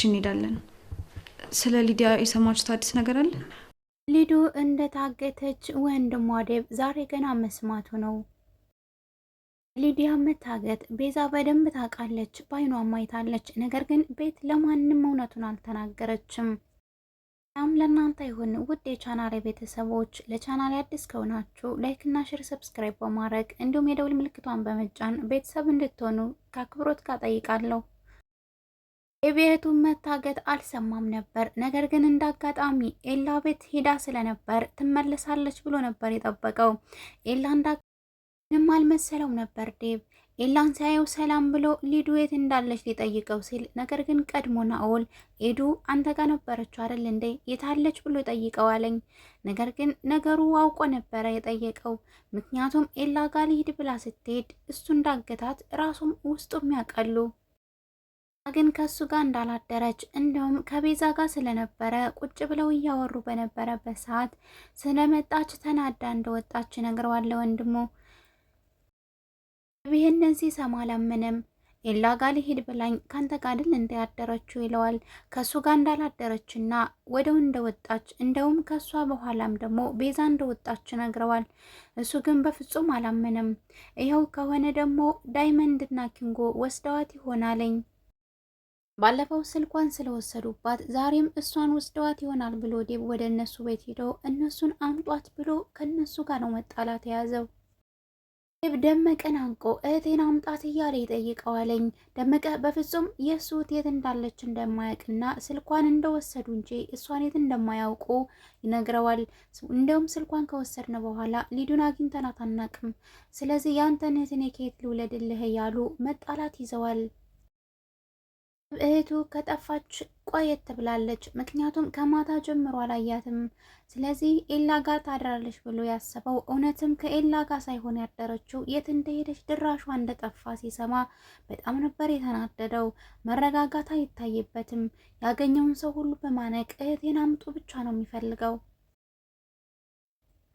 እንሄዳለን። ስለ ሊዲያ የሰማችሁት አዲስ ነገር አለ? ሊዱ እንደታገተች ወንድሟ ዴብ ዛሬ ገና መስማቱ ነው። ሊዲያ መታገት ቤዛ በደንብ ታውቃለች፣ በአይኗ ማይታለች። ነገር ግን ቤት ለማንም እውነቱን አልተናገረችም። በጣም ለእናንተ ይሁን ውድ የቻናሌ ቤተሰቦች፣ ለቻናሌ አዲስ ከሆናችሁ ላይክና ሼር፣ ሰብስክራይብ በማድረግ እንዲሁም የደውል ምልክቷን በመጫን ቤተሰብ እንድትሆኑ ከአክብሮት ጋር ጠይቃለሁ። የቤቱን መታገት አልሰማም ነበር። ነገር ግን እንዳጋጣሚ ኤላ ቤት ሂዳ ስለነበር ትመለሳለች ብሎ ነበር የጠበቀው። ኤላ ምንም አልመሰለውም ነበር ዴቭ። ኤላን ሲያየው ሰላም ብሎ ሊዱ የት እንዳለች ሊጠይቀው ሲል፣ ነገር ግን ቀድሞ ናኦል ኤዱ አንተ ጋር ነበረች አይደል እንዴ የታለች ብሎ ጠይቀው አለኝ። ነገር ግን ነገሩ አውቆ ነበረ የጠየቀው። ምክንያቱም ኤላ ጋር ሊሄድ ብላ ስትሄድ እሱ እንዳገታት ራሱም ውስጡም ያውቃሉ። ግን ከሱ ጋር እንዳላደረች እንዲሁም ከቤዛ ጋር ስለነበረ ቁጭ ብለው እያወሩ በነበረበት ሰዓት ስለመጣች ተናዳ እንደወጣች ነግረዋለሁ ወንድሙ። ይህንን ሲሰማ አላመነም። ኤላ ጋር ሊሄድ ብላኝ ካንተ ጋር አይደል እንዳያደረችው ይለዋል። ከሱ ጋር እንዳላደረችና ወደው እንደወጣች እንደውም ከሷ በኋላም ደግሞ ቤዛ እንደወጣች ነግረዋል። እሱ ግን በፍጹም አላመነም። ይኸው ከሆነ ደግሞ ዳይመንድና ኪንጎ ወስደዋት ይሆናለኝ። ባለፈው ስልኳን ስለወሰዱባት ዛሬም እሷን ወስደዋት ይሆናል ብሎ ዴብ ወደ እነሱ ቤት ሄዶ እነሱን አምጧት ብሎ ከነሱ ጋር ነው መጣላት የያዘው። ዴብ ደመቀን አንቆ እህቴን አምጣት እያለ ይጠይቀዋለኝ። ደመቀ በፍጹም የእሱ የት እንዳለች እንደማያውቅና ስልኳን እንደወሰዱ እንጂ እሷን የት እንደማያውቁ ይነግረዋል። እንደውም ስልኳን ከወሰድን በኋላ ሊዱን አግኝተናት አናውቅም፣ ስለዚህ ያንተን እህት እኔ ከየት ልውለድልህ እያሉ መጣላት ይዘዋል። እህቱ ከጠፋች ቆየት ብላለች። ምክንያቱም ከማታ ጀምሮ አላያትም። ስለዚህ ኤላ ጋር ታድራለች ብሎ ያሰበው እውነትም ከኤላ ጋር ሳይሆን ያደረችው የት እንደሄደች ድራሿ እንደጠፋ ሲሰማ በጣም ነበር የተናደደው። መረጋጋት አይታይበትም። ያገኘውን ሰው ሁሉ በማነቅ እህቴን አምጡ ብቻ ነው የሚፈልገው።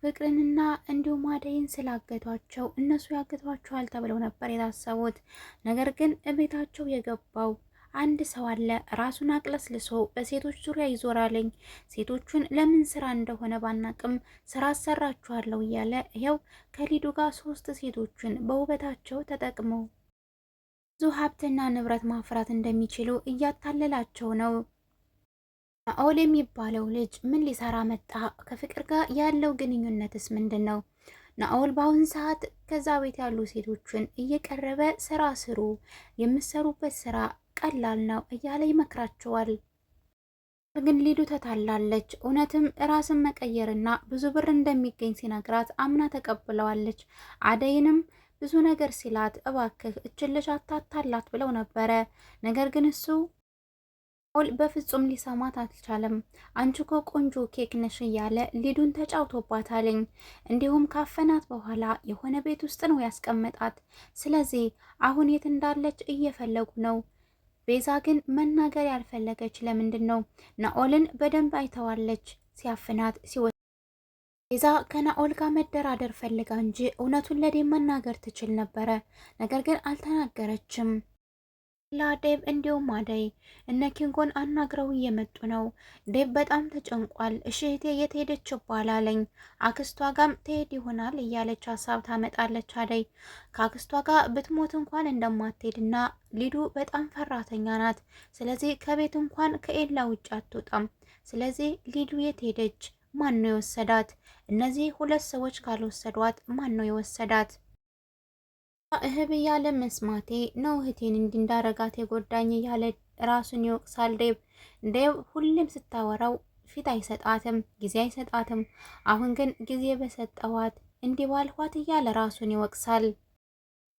ፍቅርንና እንዲሁም አደይን ስላገቷቸው እነሱ ያገቷቸዋል ተብለው ነበር የታሰቡት። ነገር ግን እቤታቸው የገባው አንድ ሰው አለ። ራሱን አቅለስልሶ በሴቶች ዙሪያ ይዞራለኝ። ሴቶቹን ለምን ስራ እንደሆነ ባናቅም ስራ አሰራችኋለሁ እያለ ይኸው ከሊዱ ጋር 3 ሴቶችን በውበታቸው ተጠቅመው ብዙ ሀብትና ንብረት ማፍራት እንደሚችሉ እያታለላቸው ነው። ናኦል የሚባለው ልጅ ምን ሊሰራ መጣ? ከፍቅር ጋር ያለው ግንኙነትስ ምንድን ነው? ናኦል በአሁን ሰዓት ከዛ ቤት ያሉ ሴቶችን እየቀረበ ስራ ስሩ፣ የምሰሩበት ስራ ቀላል ነው እያለ ይመክራቸዋል። ግን ሊዱ ተታላለች። እውነትም ራስን መቀየርና ብዙ ብር እንደሚገኝ ሲነግራት አምና ተቀብለዋለች። አደይንም ብዙ ነገር ሲላት እባክህ እችን ልጅ አታታላት ብለው ነበረ። ነገር ግን እሱ በፍጹም ሊሰማት አልቻለም። አንቺ እኮ ቆንጆ ኬክ ነሽ እያለ ሊዱን ተጫውቶባታለኝ። እንዲሁም ካፈናት በኋላ የሆነ ቤት ውስጥ ነው ያስቀመጣት። ስለዚህ አሁን የት እንዳለች እየፈለጉ ነው። ቤዛ ግን መናገር ያልፈለገች ለምንድን ነው? ናኦልን በደንብ አይተዋለች ሲያፍናት ሲወ ቤዛ ከናኦል ጋር መደራደር ፈልጋ እንጂ እውነቱን ለዴብ መናገር ትችል ነበረ። ነገር ግን አልተናገረችም። ዴብ እንዲሁም አደይ እነ ኪንጎን አናግረው እየመጡ ነው። ዴብ በጣም ተጨንቋል። እሺ እህቴ የት ሄደች ይባላለኝ? አክስቷ ጋም ትሄድ ይሆናል እያለች ሀሳብ ታመጣለች። አደይ ከአክስቷ ጋር ብትሞት እንኳን እንደማትሄድና ሊዱ በጣም ፈራተኛ ናት። ስለዚህ ከቤት እንኳን ከኤላ ውጭ አትወጣም። ስለዚህ ሊዱ የት ሄደች? ማን ነው የወሰዳት? እነዚህ 2 ሰዎች ካልወሰዷት ማን ነው የወሰዳት? እህብ እያለ መስማቴ ነው እህቴን እንዳረጋት የጎዳኝ እያለ ራሱን ይወቅሳል። ዴብ ሁሌም ስታወራው ፊት አይሰጣትም፣ ጊዜ አይሰጣትም። አሁን ግን ጊዜ በሰጠዋት እንዲህ ባልኋት እያለ ራሱን ይወቅሳል።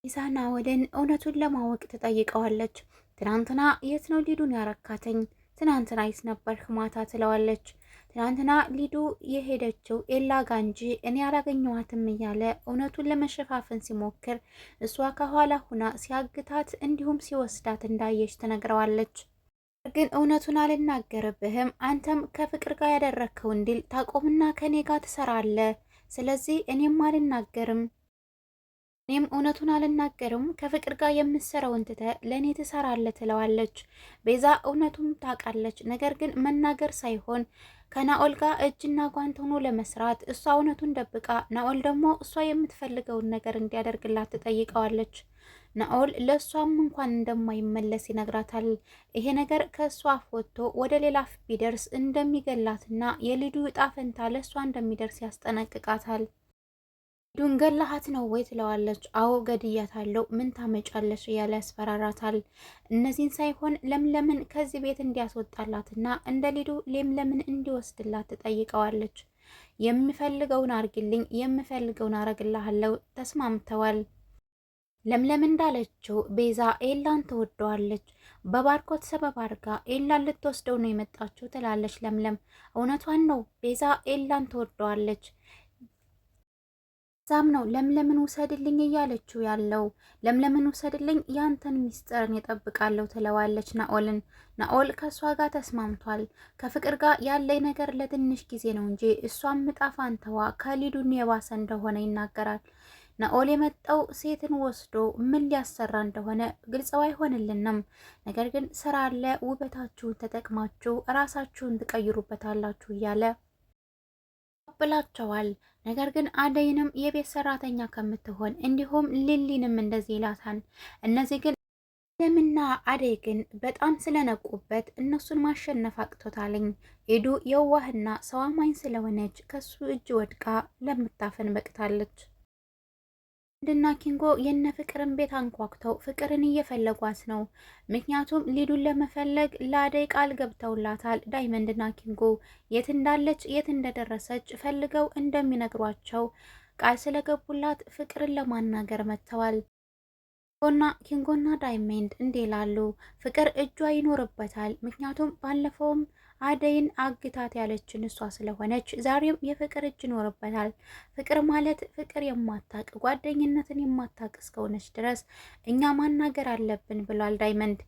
ኢሳና ወደን እውነቱን ለማወቅ ትጠይቀዋለች። ትናንትና የት ነው ሊዱን ያረካተኝ? ትናንትና ይስ ነበር ማታ ትለዋለች። ትናንትና ሊዱ የሄደችው ኤላ ጋ እንጂ እኔ አላገኘዋትም እያለ እውነቱን ለመሸፋፈን ሲሞክር እሷ ከኋላ ሁና ሲያግታት እንዲሁም ሲወስዳት እንዳየች ትነግረዋለች። ግን እውነቱን አልናገርብህም፣ አንተም ከፍቅር ጋር ያደረግከው እንዲል ታቆምና ከኔ ጋር ትሰራለህ። ስለዚህ እኔም አልናገርም እኔም እውነቱን አልናገርም ከፍቅር ጋር የምትሰራውን ትተህ ለእኔ ትሰራለህ ትለዋለች። ቤዛ እውነቱም ታውቃለች። ነገር ግን መናገር ሳይሆን ከናኦል ጋር እጅና ጓንት ሆኖ ለመስራት እሷ እውነቱን ደብቃ፣ ናኦል ደግሞ እሷ የምትፈልገውን ነገር እንዲያደርግላት ትጠይቀዋለች። ናኦል ለእሷም እንኳን እንደማይመለስ ይነግራታል። ይሄ ነገር ከእሷ አፍ ወጥቶ ወደ ሌላ አፍ ቢደርስ እንደሚገላትና የልዱ እጣ ፈንታ ለእሷ እንደሚደርስ ያስጠነቅቃታል። ሊዱን ገላሃት ነው ወይ ትለዋለች። አዎ ገድያታለሁ፣ ምን ታመጫለሽ እያለ ያስፈራራታል። እነዚህን ሳይሆን ለምለምን ከዚህ ቤት እንዲያስወጣላትና እንደ ሊዱ ለምለምን እንዲወስድላት ትጠይቀዋለች። የምፈልገውን አርግልኝ፣ የምፈልገውን አረግልሃለሁ ተስማምተዋል። ለምለም እንዳለችው ቤዛ ኤላን ትወደዋለች። በባርኮት ሰበብ አድርጋ ኤላን ልትወስደው ነው የመጣችው ትላለች ለምለም። እውነቷን ነው፣ ቤዛ ኤላን ትወደዋለች። ዛም ነው ለምለምን ውሰድልኝ እያለችው ያለው። ለምለምን ውሰድልኝ፣ ያንተን ሚስጥርን እጠብቃለሁ ትለዋለች ናኦልን። ናኦል ከእሷ ጋር ተስማምቷል። ከፍቅር ጋር ያለኝ ነገር ለትንሽ ጊዜ ነው እንጂ እሷም እጣ ፋንታዋ ከሊዱን የባሰ እንደሆነ ይናገራል። ናኦል የመጣው ሴትን ወስዶ ምን ሊያሰራ እንደሆነ ግልጸው አይሆንልንም። ነገር ግን ስራ አለ፣ ውበታችሁን ተጠቅማችሁ ራሳችሁን ትቀይሩበታላችሁ እያለ ብላቸዋል። ነገር ግን አደይንም የቤት ሰራተኛ ከምትሆን እንዲሁም ሊሊንም እንደዚህ ይላታል። እነዚህ ግን ለምና አደይ ግን በጣም ስለነቁበት እነሱን ማሸነፍ አቅቶታልኝ። ኤዱ የዋህና ሰው አማኝ ስለሆነች ከሱ እጅ ወድቃ ለምታፈን በቅታለች። ድና ኪንጎ የነ ፍቅርን ቤት አንኳኩተው ፍቅርን እየፈለጓት ነው። ምክንያቱም ሊዱን ለመፈለግ ለአደይ ቃል ገብተውላታል። ዳይመንድና ኪንጎ የት እንዳለች የት እንደደረሰች ፈልገው እንደሚነግሯቸው ቃል ስለገቡላት ፍቅርን ለማናገር መጥተዋል። ኪንጎና ዳይመንድ እንዴ ላሉ ፍቅር እጇ ይኖርበታል። ምክንያቱም ባለፈውም አደይን አግታት ያለችን እሷ ስለሆነች ዛሬም የፍቅር እጅ ይኖርበታል። ፍቅር ማለት ፍቅር የማታቅ ጓደኝነትን የማታቅ እስከሆነች ድረስ እኛ ማናገር አለብን ብሏል ዳይመንድ።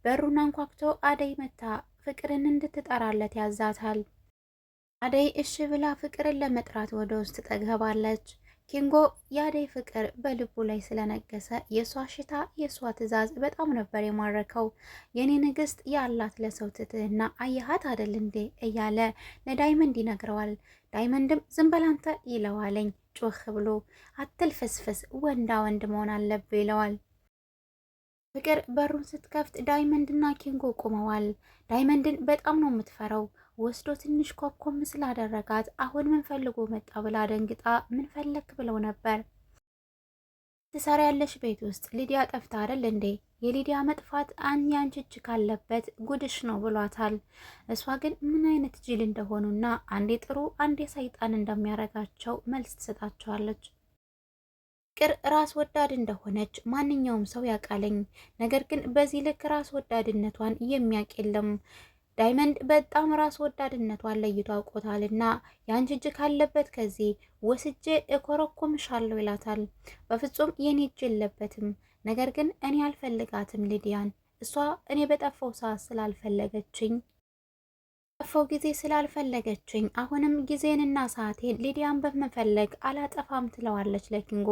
በሩን አንኳኩቶ አደይ መታ ፍቅርን እንድትጠራለት ያዛታል። አደይ እሺ ብላ ፍቅርን ለመጥራት ወደ ውስጥ ትገባለች። ኪንጎ የአደይ ፍቅር በልቡ ላይ ስለነገሰ የእሷ ሽታ የእሷ ትዕዛዝ በጣም ነበር የማረከው። የኔ ንግስት ያላት ለሰው ትትህና አየሃት አደል እንዴ እያለ ለዳይመንድ ይነግረዋል። ዳይመንድም ዝም በል አንተ ይለዋለኝ ጮህ ብሎ። አትልፍስፍስ ወንዳ ወንድ መሆን አለብህ ይለዋል። ፍቅር በሩን ስትከፍት ዳይመንድና ኪንጎ ቆመዋል። ዳይመንድን በጣም ነው የምትፈራው። ወስዶ ትንሽ ኮኮም ስላደረጋት አሁን ምን ፈልጎ መጣ ብላ ደንግጣ ምን ፈለክ ብለው ነበር። ትሰሪያለሽ ቤት ውስጥ ሊዲያ ጠፍታ አይደል እንዴ? የሊዲያ መጥፋት አንቺ እጅ ካለበት ጉድሽ ነው ብሏታል። እሷ ግን ምን አይነት ጅል እንደሆኑና አንዴ ጥሩ አንዴ ሰይጣን እንደሚያረጋቸው መልስ ትሰጣቸዋለች። ፍቅር ራስ ወዳድ እንደሆነች ማንኛውም ሰው ያውቃለኝ። ነገር ግን በዚህ ልክ ራስ ወዳድነቷን የሚያውቅ የለም። ዳይመንድ በጣም ራስ ወዳድነቷን ለይቶ አውቆታልና የአንቺ እጅ ካለበት ከዚህ ወስጄ እኮረኮምሻለሁ ይላታል። በፍጹም የኔ እጅ የለበትም። ነገር ግን እኔ አልፈልጋትም ሊዲያን። እሷ እኔ በጠፋው ሰዓት ስላልፈለገችኝ ጠፋው ጊዜ ስላልፈለገችኝ አሁንም ጊዜንና ሰዓቴን ሊዲያን በመፈለግ አላጠፋም ትለዋለች ለኪንጎ።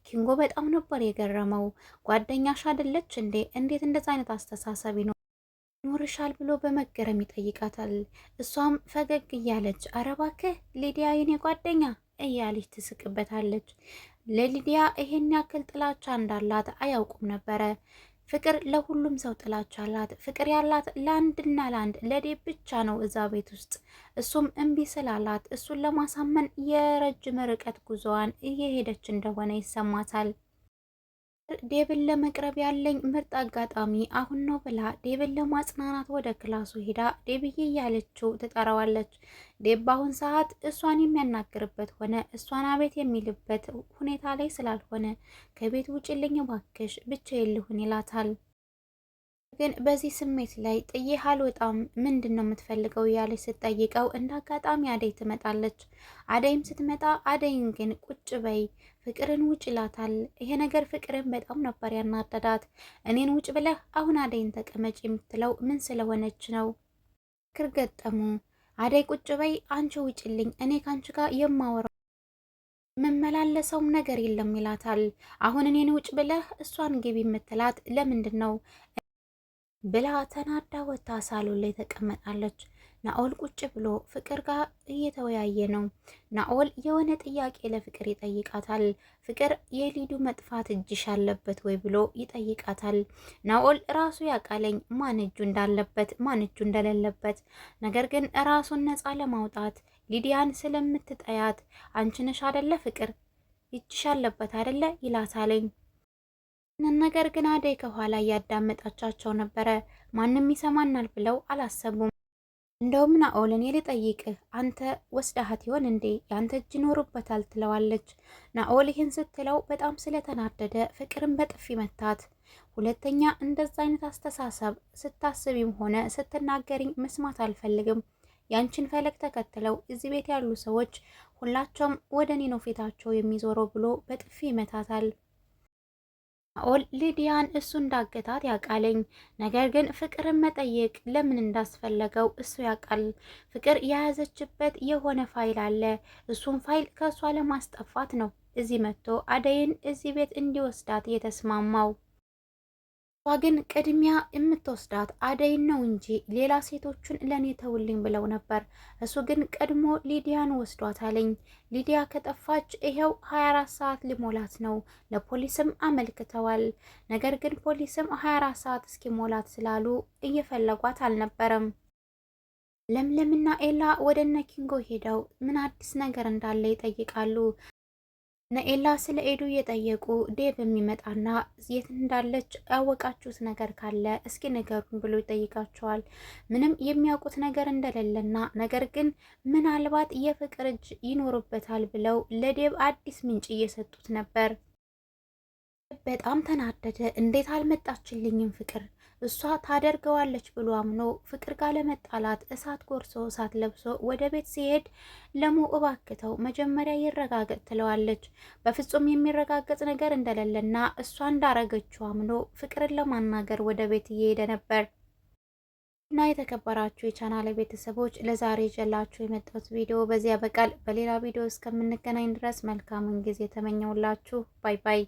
ኪንጎ በጣም ነበር የገረመው። ጓደኛሽ አይደለች እንዴ? እንዴት እንደዛ አይነት አስተሳሰብ ይኖርሻል ብሎ በመገረም ይጠይቃታል። እሷም ፈገግ እያለች አረ እባክህ ሊዲያ የኔ ጓደኛ እያለች ትስቅበታለች። ለሊዲያ ይሄን ያክል ጥላቻ እንዳላት አያውቁም ነበረ። ፍቅር ለሁሉም ሰው ጥላቻ አላት። ፍቅር ያላት ለአንድና ለአንድ ለዴብ ብቻ ነው እዛ ቤት ውስጥ። እሱም እምቢ ስላላት እሱን ለማሳመን የረጅም ርቀት ጉዞዋን እየሄደች እንደሆነ ይሰማታል። ዴብን ለመቅረብ ያለኝ ምርጥ አጋጣሚ አሁን ነው ብላ ዴብን ለማጽናናት ወደ ክላሱ ሄዳ ዴብዬ እያለችው ትጠራዋለች። ዴብ በአሁን ሰዓት እሷን የሚያናግርበት ሆነ እሷን አቤት የሚልበት ሁኔታ ላይ ስላልሆነ ከቤት ውጭልኝ ባክሽ ብቻዬን ልሁን ይላታል። ግን በዚህ ስሜት ላይ ጥዬህ አልወጣም፣ ምንድን ነው የምትፈልገው እያለች ስትጠይቀው እንደ አጋጣሚ አደይ ትመጣለች። አደይም ስትመጣ አደይን ግን ቁጭ በይ ፍቅርን ውጭ ይላታል። ይሄ ነገር ፍቅርን በጣም ነበር ያናደዳት። እኔን ውጭ ብለህ አሁን አደይን ተቀመጭ የምትለው ምን ስለሆነች ነው? ክር ገጠሙ። አደይ ቁጭ በይ አንቺ ውጭልኝ፣ እኔ ካንቺ ጋር የማወራው መመላለሰውም ነገር የለም ይላታል። አሁን እኔን ውጭ ብለህ እሷን ግቢ የምትላት ለምንድን ነው ብላ ተናዳ ወታ ሳሎን ላይ ተቀመጣለች። ናኦል ቁጭ ብሎ ፍቅር ጋር እየተወያየ ነው። ናኦል የሆነ ጥያቄ ለፍቅር ይጠይቃታል። ፍቅር የሊዱ መጥፋት እጅሽ አለበት ወይ ብሎ ይጠይቃታል። ናኦል ራሱ ያቃለኝ ማን እጁ እንዳለበት ማን እጁ እንደሌለበት፣ ነገር ግን ራሱን ነፃ ለማውጣት ሊዲያን ስለምትጠያት አንቺ ነሽ አደለ ፍቅር እጅሽ አለበት አደለ ይላታለኝ። ነገር ግን አደይ ከኋላ እያዳመጣቻቸው ነበረ። ማንም ይሰማናል ብለው አላሰቡም። እንደውም ናኦል እኔ ልጠይቅህ፣ አንተ ወስዳሃት ይሆን እንዴ? ያንተ እጅ ይኖርበታል ትለዋለች። ናኦል ይህን ስትለው በጣም ስለተናደደ ፍቅርን በጥፊ መታት። ሁለተኛ እንደዛ አይነት አስተሳሰብ ስታስቢም ሆነ ስትናገሪኝ መስማት አልፈልግም። ያንቺን ፈለግ ተከትለው እዚህ ቤት ያሉ ሰዎች ሁላቸውም ወደ እኔ ነው ፊታቸው የሚዞረው ብሎ በጥፊ ይመታታል። ናኦል ሊዲያን እሱ እንዳገታት ያውቃለኝ። ነገር ግን ፍቅርን መጠየቅ ለምን እንዳስፈለገው እሱ ያውቃል። ፍቅር የያዘችበት የሆነ ፋይል አለ። እሱን ፋይል ከእሷ ለማስጠፋት ነው እዚህ መጥቶ አደይን እዚህ ቤት እንዲወስዳት የተስማማው። እሷ ግን ቅድሚያ የምትወስዳት አደይን ነው እንጂ ሌላ ሴቶቹን ለእኔ ተውልኝ ብለው ነበር። እሱ ግን ቀድሞ ሊዲያን ወስዷታለኝ። ሊዲያ ከጠፋች ይኸው 24 ሰዓት ሊሞላት ነው። ለፖሊስም አመልክተዋል። ነገር ግን ፖሊስም 24 ሰዓት እስኪሞላት ስላሉ እየፈለጓት አልነበረም። ለምለምና ኤላ ወደ እነ ኪንጎ ሄደው ምን አዲስ ነገር እንዳለ ይጠይቃሉ። ነኤላ ስለ ኤዱ እየጠየቁ ዴቭ የሚመጣና የት እንዳለች ያወቃችሁት ነገር ካለ እስኪ ንገሩን ብሎ ይጠይቃቸዋል። ምንም የሚያውቁት ነገር እንደሌለና ነገር ግን ምናልባት የፍቅር እጅ ይኖርበታል ብለው ለዴቭ አዲስ ምንጭ እየሰጡት ነበር። በጣም ተናደደ። እንዴት አልመጣችልኝም ፍቅር እሷ ታደርገዋለች ብሎ አምኖ ፍቅር ጋር ለመጣላት እሳት ጎርሶ እሳት ለብሶ ወደ ቤት ሲሄድ ለሙ እባክተው መጀመሪያ ይረጋገጥ ትለዋለች። በፍጹም የሚረጋገጥ ነገር እንደሌለና እሷ እንዳረገችው አምኖ ፍቅርን ለማናገር ወደ ቤት እየሄደ ነበር። እና የተከበራችሁ የቻናል ቤተሰቦች ለዛሬ ይዤላችሁ የመጣሁት ቪዲዮ በዚህ ያበቃል። በሌላ ቪዲዮ እስከምንገናኝ ድረስ መልካምን ጊዜ ተመኘውላችሁ። ባይ ባይ።